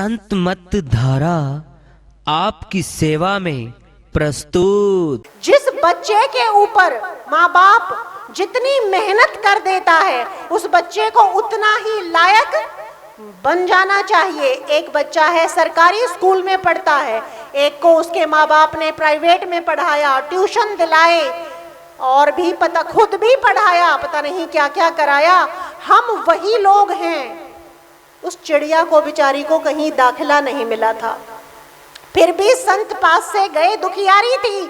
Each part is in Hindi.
संत मत धारा आपकी सेवा में प्रस्तुत। जिस बच्चे के ऊपर माँ बाप जितनी मेहनत कर देता है उस बच्चे को उतना ही लायक बन जाना चाहिए। एक बच्चा है सरकारी स्कूल में पढ़ता है, एक को उसके माँ बाप ने प्राइवेट में पढ़ाया, ट्यूशन दिलाए और भी पता खुद भी पढ़ाया, पता नहीं क्या क्या कराया। हम वही लोग हैं। उस चिड़िया को बेचारी को कहीं दाखिला नहीं मिला था, फिर भी संत पास से गए, दुखियारी थी,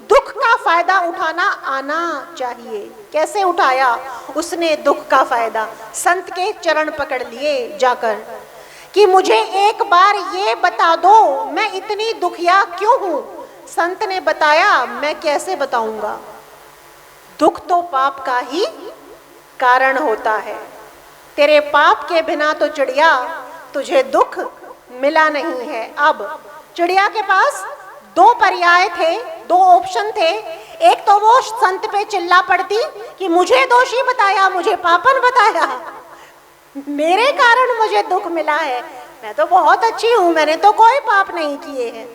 दुख का फायदा उठाना आना चाहिए। कैसे उठाया उसने दुख का फायदा? संत के चरण पकड़ लिए जाकर कि मुझे एक बार ये बता दो मैं इतनी दुखिया क्यों हूं। संत ने बताया, मैं कैसे बताऊंगा, दुख तो पाप का ही कारण होता है। तेरे पाप के बिना तो चिड़िया तुझे दुख मिला नहीं है। अब चिड़िया के पास दो पर्याय थे, दो ऑप्शन थे। एक तो वो संत पे चिल्ला पड़ती कि मुझे दोषी बताया, मुझे पापन बताया, मेरे कारण मुझे दुख मिला है, मैं तो बहुत अच्छी हूं, मैंने तो कोई पाप नहीं किए हैं।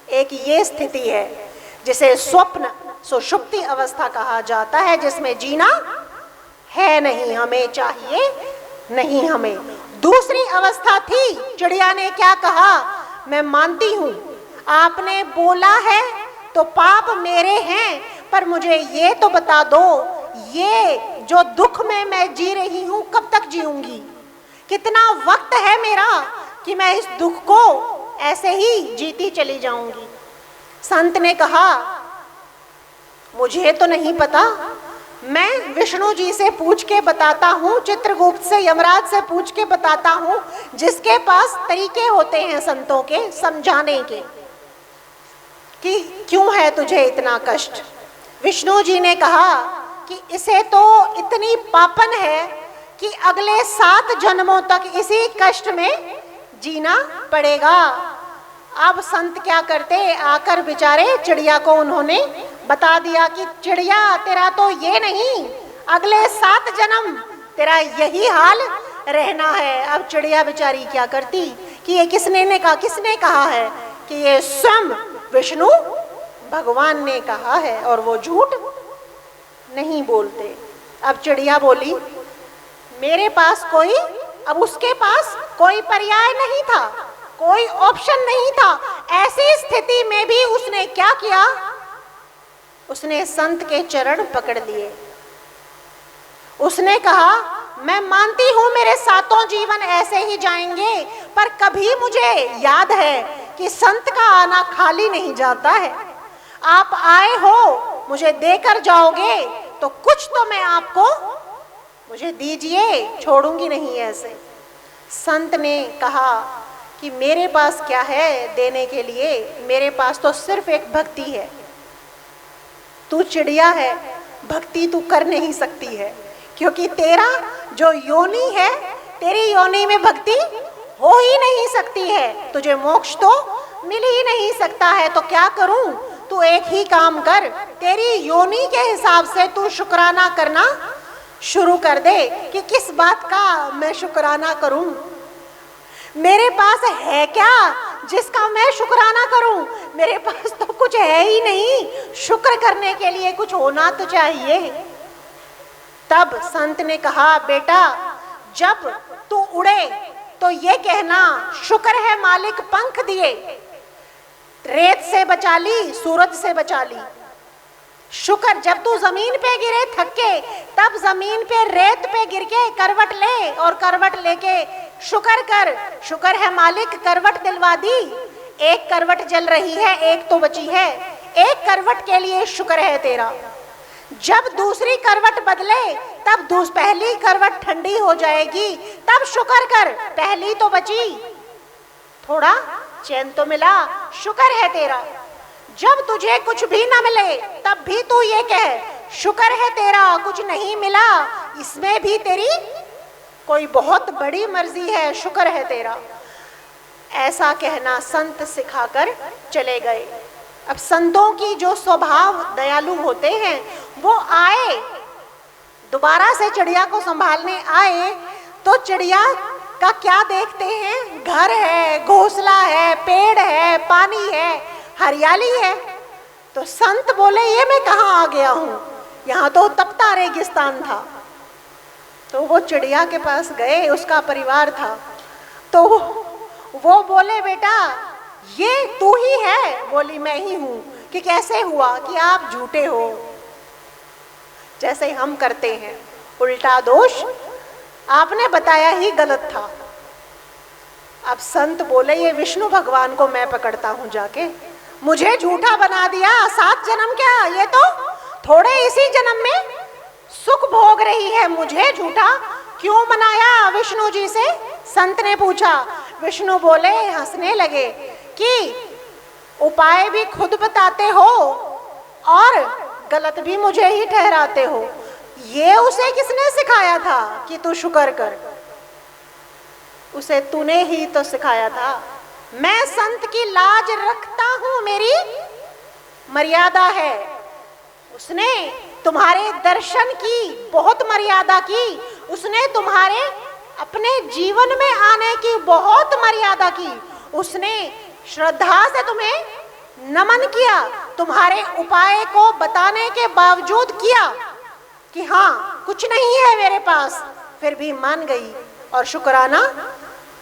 एक ये स्थिति है जिसे स्वप्न सुषुप्ति अवस्था कहा जाता है, जिसमें जीना है नहीं, हमें चाहिए नहीं हमें। दूसरी अवस्था थी, चिड़िया ने क्या कहा, मैं मानती हूं आपने बोला है तो पाप मेरे हैं, पर मुझे ये तो बता दो ये जो दुख में मैं जी रही हूं कब तक जीऊंगी, कितना वक्त है मेरा कि मैं इस दुख को ऐसे ही जीती चली जाऊंगी। संत ने कहा, मुझे तो नहीं पता, मैं विष्णु जी से पूछ के बताता हूँ, चित्रगुप्त से, यमराज से पूछ के बताता हूँ, जिसके पास तरीके होते हैं संतों के समझाने के कि क्यों है तुझे इतना कष्ट। विष्णु जी ने कहा कि इसे तो इतनी पापन है कि अगले 7 जन्मों तक इसी कष्ट में जीना पड़ेगा। अब संत क्या करते, आकर बेचारे चिड़िया को उन्होंने बता दिया कि चिड़िया तेरा तो ये नहीं, अगले 7 जन्म तेरा यही हाल रहना है। अब चिड़िया बेचारी क्या करती कि ये किसने कहा है कि ये स्वयं विष्णु भगवान ने कहा है और वो झूठ नहीं बोलते। अब चिड़िया बोली, मेरे पास कोई, अब उसके पास कोई पर्याय नहीं था, कोई ऑप्शन नहीं था। ऐसी स्थिति में भी उसने क्या किया, उसने संत के चरण पकड़ लिए। उसने कहा, मैं मानती हूं मेरे 7 जीवन ऐसे ही जाएंगे, पर कभी मुझे याद है कि संत का आना खाली नहीं जाता है। आप आए हो, मुझे देकर जाओगे तो कुछ तो मैं आपको, मुझे दीजिए, छोड़ूंगी नहीं ऐसे। संत ने कहा कि मेरे पास क्या है देने के लिए, मेरे पास तो सिर्फ एक भक्ति है। तू चिड़िया है, भक्ति तू कर नहीं सकती है, क्योंकि तेरा जो योनि है, तेरी योनि में भक्ति हो ही नहीं सकती है, तुझे मोक्ष तो मिल ही नहीं सकता है। तो क्या करूं, तू एक ही काम कर, तेरी योनि के हिसाब से तू शुक्राना करना शुरू कर दे। कि किस बात का मैं शुक्राना करूं, मेरे पास है क्या जिसका मैं शुक्राना करूं, मेरे पास तो कुछ है ही नहीं, शुक्र करने के लिए कुछ होना तो चाहिए। तब संत ने कहा, बेटा जब तू उड़े तो ये कहना, शुक्र है मालिक पंख दिए, रेत से बचा ली, सूरज से बचा ली। शुक्र, जब तू जमीन पे गिरे थक के, तब जमीन पे रेत पे गिर के करवट ले और करवट लेके शुक्र कर, शुक्र है मालिक करवट दिलवा दी। एक करवट जल रही है, एक तो बची है, एक करवट के लिए शुक्र है तेरा। जब दूसरी करवट बदले तब पहली करवट ठंडी हो जाएगी, तब शुक्र कर, पहली तो बची, थोड़ा चैन तो मिला, शुक्र है तेरा। जब तुझे कुछ भी ना मिले तब भी तू ये कह, शुक्र है तेरा, कुछ नहीं मिला, इसमें भी तेरी कोई बहुत बड़ी मर्जी है, शुक्र है तेरा। ऐसा कहना संत सिखाकर चले गए। अब संतों की जो स्वभाव दयालु होते हैं, वो आए, दोबारा से चिड़िया को संभालने आए, तो चिड़िया का क्या देखते हैं, घर है, घोड़े घोंसला है, पेड़ है, पानी है, हरियाली है। तो संत बोले ये मैं कहाँ आ गया हूँ, यहाँ तो तपता रेगिस्तान था। तो वो चिड़िया के पास गए, उसका परिवार था। तो वो बोले बेटा ये तू ही है? बोली मैं ही हूँ। कि कैसे हुआ कि आप झूठे हो, जैसे हम करते हैं उल्टा दोष, आपने बताया ही गलत था। अब संत बोले ये विष्णु भगवान को मैं पकड़ता हूं जाके, मुझे झूठा बना दिया। 7 जन्म क्या, ये तो थोड़े इसी जन्म में सुख भोग रही है, मुझे झूठा क्यों बनाया विष्णु जी से? संत ने पूछा। विष्णु बोले, हंसने लगे कि उपाय भी खुद बताते हो और गलत भी मुझे ही ठहराते हो। ये उसे किसने सिखाया था कि तू शुक्र कर? उसे तूने ही तो सिखाया था। मैं संत की लाज रखता हूं, मेरी मर्यादा है। उसने तुम्हारे दर्शन की बहुत मर्यादा की, उसने तुम्हारे अपने जीवन में आने की बहुत मर्यादा की, उसने श्रद्धा से तुम्हें नमन किया, तुम्हारे उपाय को बताने के बावजूद किया कि हाँ कुछ नहीं है मेरे पास, फिर भी मान गई और शुक्राना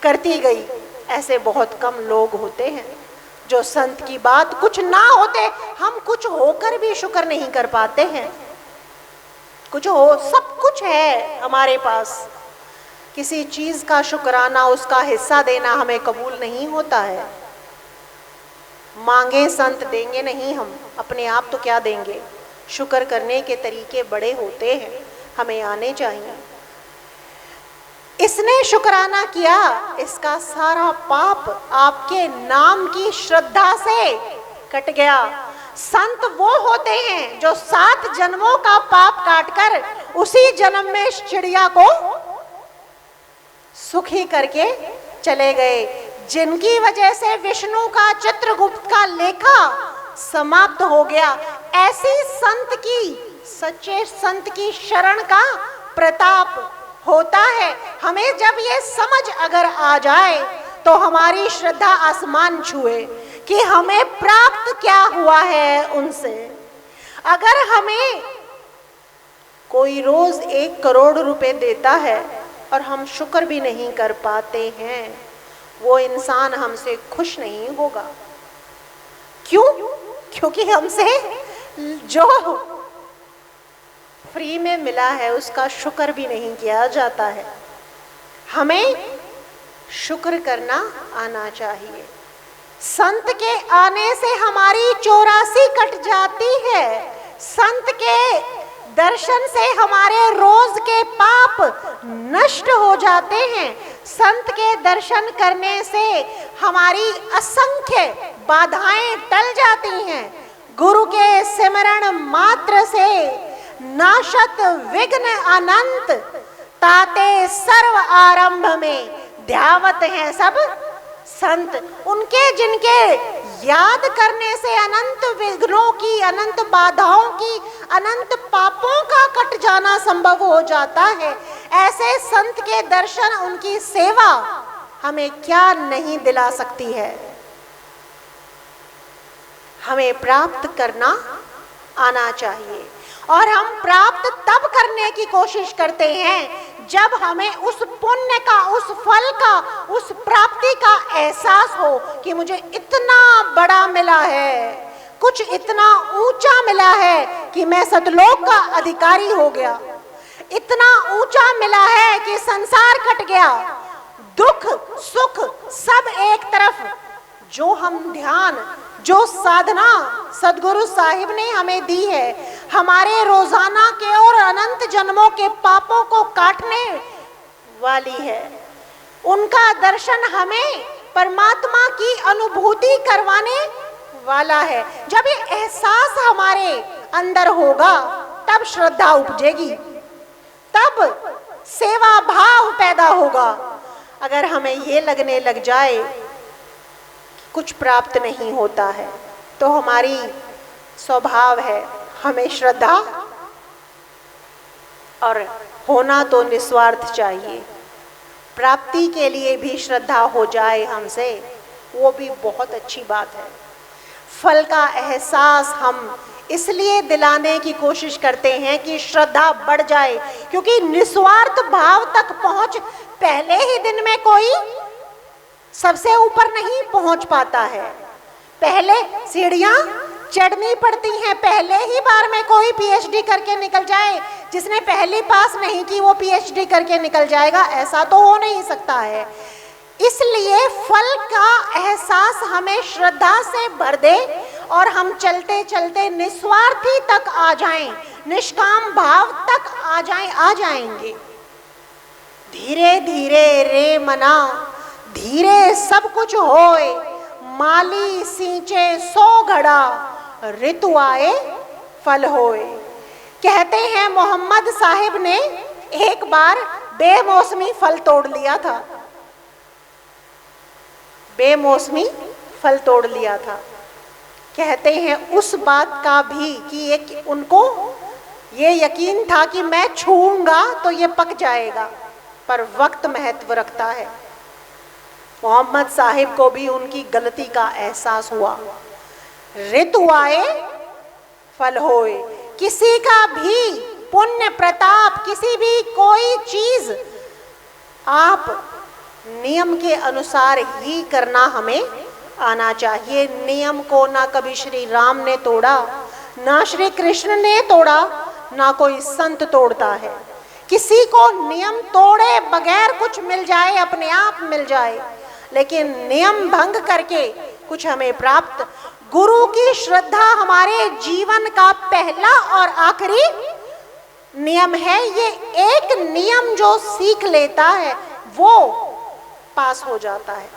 करती गई। ऐसे बहुत कम लोग होते हैं जो संत की बात कुछ ना होते, हम कुछ होकर भी शुक्र नहीं कर पाते हैं। कुछ हो, सब कुछ है हमारे पास, किसी चीज का शुक्राना, उसका हिस्सा देना हमें कबूल नहीं होता है। मांगे संत देंगे नहीं, हम अपने आप तो क्या देंगे। शुक्र करने के तरीके बड़े होते हैं, हमें आने चाहिए। इसने शुक्राना किया, इसका सारा पाप आपके नाम की श्रद्धा से कट गया। संत वो होते हैं जो 7 जन्मों का पाप काटकर उसी जन्म में चिड़िया को सुखी करके चले गए, जिनकी वजह से विष्णु का, चित्रगुप्त का लेखा समाप्त हो गया। ऐसी संत की, सच्चे संत की शरण का प्रताप होता है। हमें जब ये समझ अगर आ जाए तो हमारी श्रद्धा आसमान छुए कि हमें प्राप्त क्या हुआ है उनसे। अगर हमें कोई रोज 1 करोड़ रुपए देता है और हम शुक्र भी नहीं कर पाते हैं, वो इंसान हमसे खुश नहीं होगा। क्यों? क्योंकि हमसे जो फ्री में मिला है उसका शुक्र भी नहीं किया जाता है। हमें शुक्र करना आना चाहिए। संत के आने से हमारी 84 कट जाती है। संत के दर्शन से हमारे रोज के पाप नष्ट हो जाते हैं। संत के दर्शन करने से हमारी असंख्य बाधाएं टल जाती हैं। गुरु के सिमरण मात्र से नाशत विघ्न अनंत, ताते सर्व आरंभ में ध्यावत हैं सब संत। उनके जिनके याद करने से अनंत विघ्नों की, अनंत बाधाओं की, अनंत पापों का कट जाना संभव हो जाता है। ऐसे संत के दर्शन, उनकी सेवा हमें क्या नहीं दिला सकती है। हमें प्राप्त करना आना चाहिए और हम प्राप्त तब करने की कोशिश करते हैं जब हमें उस पुण्य का, उस फल का, उस प्राप्ति का एहसास हो कि मुझे इतना बड़ा मिला है, कुछ इतना ऊंचा मिला है कि मैं सतलोक का अधिकारी हो गया, इतना ऊंचा मिला है कि संसार कट गया, दुख सुख सब एक तरफ। जो हम ध्यान, जो साधना सदगुरु साहिब ने हमें दी है, हमारे रोजाना के और अनंत जन्मों के पापों को काटने वाली है। उनका दर्शन हमें परमात्मा की अनुभूति करवाने वाला है। जब ये एहसास हमारे अंदर होगा तब श्रद्धा उपजेगी, तब सेवा भाव पैदा होगा। अगर हमें ये लगने लग जाए कुछ प्राप्त नहीं होता है तो हमारी स्वभाव है हमें श्रद्धा और होना तो निस्वार्थ चाहिए। प्राप्ति के लिए भी श्रद्धा हो जाए हमसे वो भी बहुत अच्छी बात है। फल का एहसास हम इसलिए दिलाने की कोशिश करते हैं कि श्रद्धा बढ़ जाए, क्योंकि निस्वार्थ भाव तक पहुंच पहले ही दिन में कोई सबसे ऊपर नहीं पहुंच पाता है। पहले सीढ़ियां चढ़नी पड़ती हैं, पहले ही बार में कोई पीएचडी करके निकल जाए, जिसने पहली पास नहीं की वो पीएचडी करके निकल जाएगा, ऐसा तो हो नहीं सकता है। इसलिए फल का एहसास हमें श्रद्धा से भर दे और हम चलते चलते निस्वार्थी तक आ जाएं, निष्काम भाव तक आ जाएंगे। धीरे धीरे रे मना, धीरे सब कुछ होए, माली सींचे 100 घड़ा, ऋतु आए फल होए। कहते हैं मोहम्मद साहिब ने एक बार बेमौसमी फल तोड़ लिया था, बेमौसमी फल तोड़ लिया था। कहते हैं उस बात का भी कि उनको ये यकीन था कि मैं छूऊंगा तो ये पक जाएगा, पर वक्त महत्व रखता है। मोहम्मद साहिब को भी उनकी गलती का एहसास हुआ। ऋतु आए फल होए। किसी का भी पुण्य प्रताप, किसी भी कोई चीज आप नियम के अनुसार ही करना हमें आना चाहिए। नियम को ना कभी श्री राम ने तोड़ा, ना श्री कृष्ण ने तोड़ा, ना कोई संत तोड़ता है। किसी को नियम तोड़े बगैर कुछ मिल जाए, अपने आप मिल जाए, लेकिन नियम भंग करके कुछ हमें प्राप्त। गुरु की श्रद्धा हमारे जीवन का पहला और आखिरी नियम है। ये एक नियम जो सीख लेता है वो पास हो जाता है।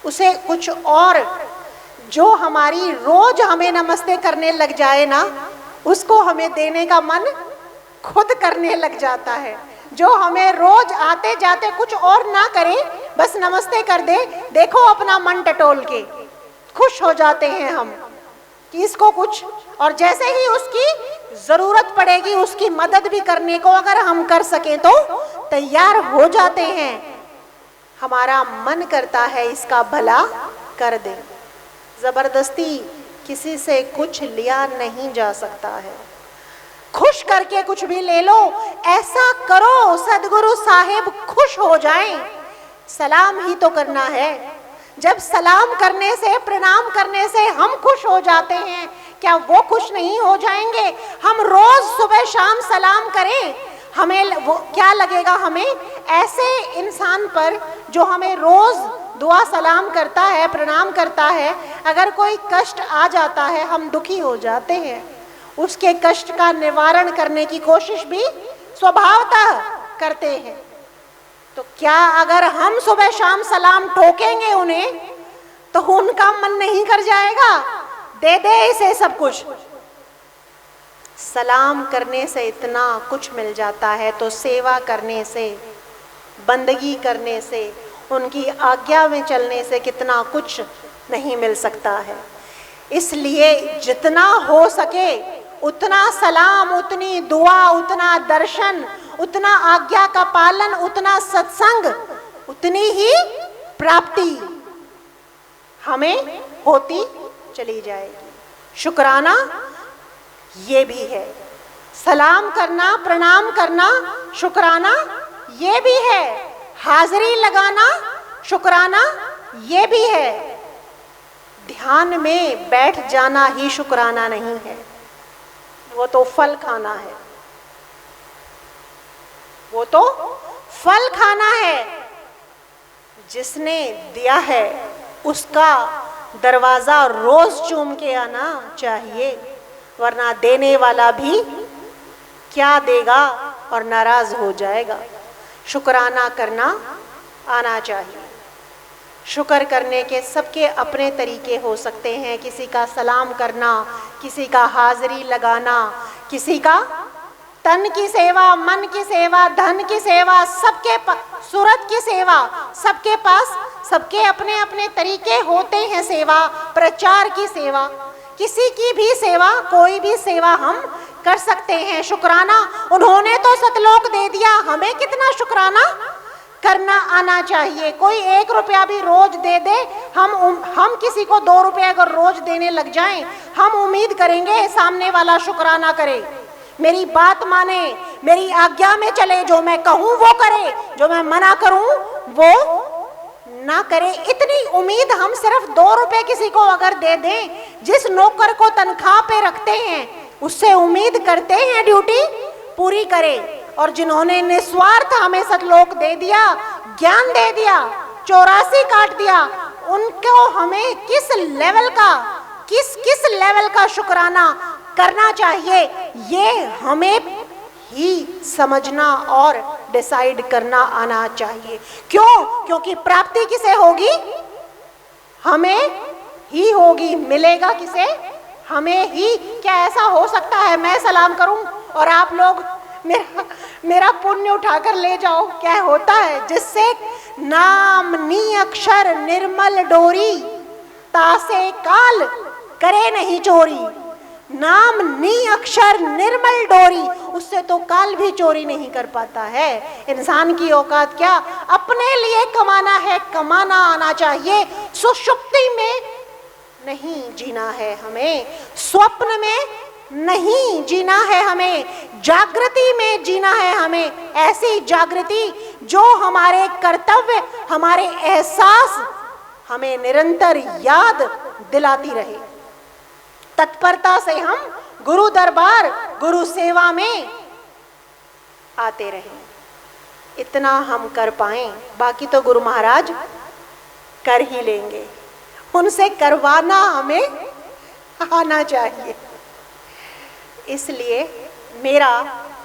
उसे कुछ और जो हमारी रोज हमें नमस्ते करने लग जाए ना, उसको हमें देने का मन खुद करने लग जाता है। जो हमें रोज आते जाते कुछ और ना करे, बस नमस्ते कर दे, देखो अपना मन टटोल के खुश हो जाते हैं हम कि इसको कुछ, और जैसे ही उसकी जरूरत पड़ेगी उसकी मदद भी करने को अगर हम कर सकें तो तैयार हो जाते हैं। हमारा मन करता है इसका भला कर दे। जबरदस्ती किसी से कुछ लिया नहीं जा सकता है। खुश करके कुछ भी ले लो, ऐसा करो सदगुरु साहिब खुश हो जाएं। सलाम ही तो करना है। जब सलाम करने से, प्रणाम करने से हम खुश हो जाते हैं, क्या वो खुश नहीं हो जाएंगे? हम रोज सुबह शाम सलाम करें, हमें वो क्या लगेगा? हमें ऐसे इंसान पर जो हमें रोज दुआ सलाम करता है, प्रणाम करता है, अगर कोई कष्ट आ जाता है हम दुखी हो जाते हैं। उसके कष्ट का निवारण करने की कोशिश भी स्वभावतः करते हैं। तो क्या अगर हम सुबह शाम सलाम ठोकेंगे उन्हें, तो उनका मन नहीं कर जाएगा? दे दे इसे सब कुछ। सलाम करने से इतना कुछ मिल जाता है, तो सेवा करने से, बंदगी करने से, उनकी आज्ञा में चलने से कितना कुछ नहीं मिल सकता है। इसलिए जितना हो सके उतना सलाम, उतनी दुआ, उतना दर्शन, उतना आज्ञा का पालन, उतना सत्संग, उतनी ही प्राप्ति हमें होती चली जाएगी। शुक्राना ये भी है। सलाम करना, प्रणाम करना शुक्राना ये भी है। हाजिरी लगाना शुक्राना ये भी है। ध्यान में बैठ जाना ही शुक्राना नहीं है, वो तो फल खाना है। वो तो फल खाना है। जिसने दिया है उसका दरवाजा रोज चूम के आना चाहिए, वरना देने वाला भी क्या देगा और नाराज हो जाएगा। शुक्राना करना आना चाहिए। शुक्र करने के सबके अपने तरीके हो सकते हैं। किसी का सलाम करना, किसी का हाजिरी लगाना, किसी का तन की सेवा, मन की सेवा, धन की सेवा, सबके सूरत की सेवा, सबके पास सबके अपने अपने तरीके होते हैं। सेवा, प्रचार की सेवा, किसी की भी सेवा, कोई भी सेवा हम कर सकते हैं। शुक्राना, उन्होंने तो सतलोक दे दिया, हमें कितना शुक्राना करना आना चाहिए। कोई 1 रुपया भी रोज दे दे, हम किसी को 2 रुपये अगर रोज देने लग जाएं, हम उम्मीद करेंगे सामने वाला शुक्राना करे, मेरी बात माने, मेरी आज्ञा में चले, जो मैं कहूं वो करे, जो मैं मना करूं वो ना करे। इतनी उम्मीद हम सिर्फ 2 रुपए किसी को अगर दे दें, जिस नौकर को तनख्वाह पे रखते हैं उससे उम्मीद करते हैं ड्यूटी पूरी करे। और जिन्होंने निस्वार्थ हमें सतलोक दे दिया, ज्ञान दे दिया, 84 काट दिया, उनको हमें किस लेवल का शुक्राना करना चाहिए, ये हमें ही समझना और डिसाइड करना आना चाहिए। क्यों? क्योंकि प्राप्ति किसे होगी? हमें ही होगी। मिलेगा किसे? हमें ही। क्या ऐसा हो सकता है मैं सलाम करूं और आप लोग मेरा पुण्य उठाकर ले जाओ? क्या होता है? जिससे नाम नी अक्षर निर्मल डोरी, तासे काल करे नहीं चोरी। नाम नी अक्षर निर्मल डोरी, उससे तो काल भी चोरी नहीं कर पाता है। इंसान की औकात क्या? अपने लिए कमाना है, कमाना आना चाहिए। सुषुप्ति में नहीं जीना है हमें, स्वप्न में नहीं जीना है हमें, जागृति में जीना है हमें। ऐसी जागृति जो हमारे कर्तव्य, हमारे एहसास हमें निरंतर याद दिलाती रहे। तत्परता से हम गुरु दरबार, गुरु सेवा में आते रहे। इतना हम कर पाएं, बाकी तो गुरु महाराज कर ही लेंगे। उनसे करवाना हमें आना चाहिए। इसलिए मेरा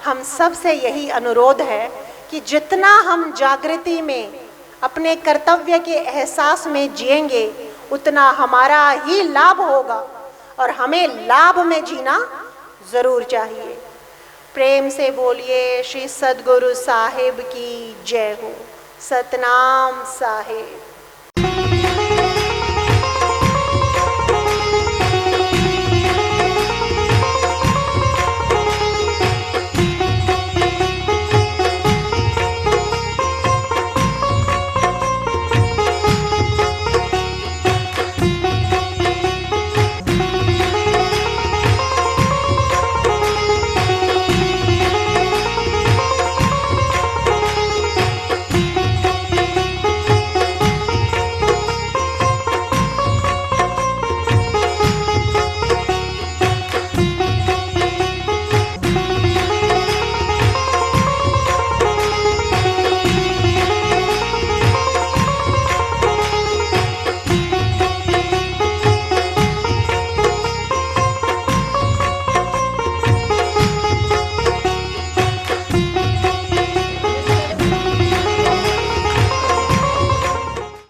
हम सब से यही अनुरोध है कि जितना हम जागृति में अपने कर्तव्य के एहसास में जिएंगे, उतना हमारा ही लाभ होगा और हमें लाभ में जीना जरूर चाहिए। प्रेम से बोलिए श्री सद्गुरु साहिब की जय हो। सतनाम साहिब।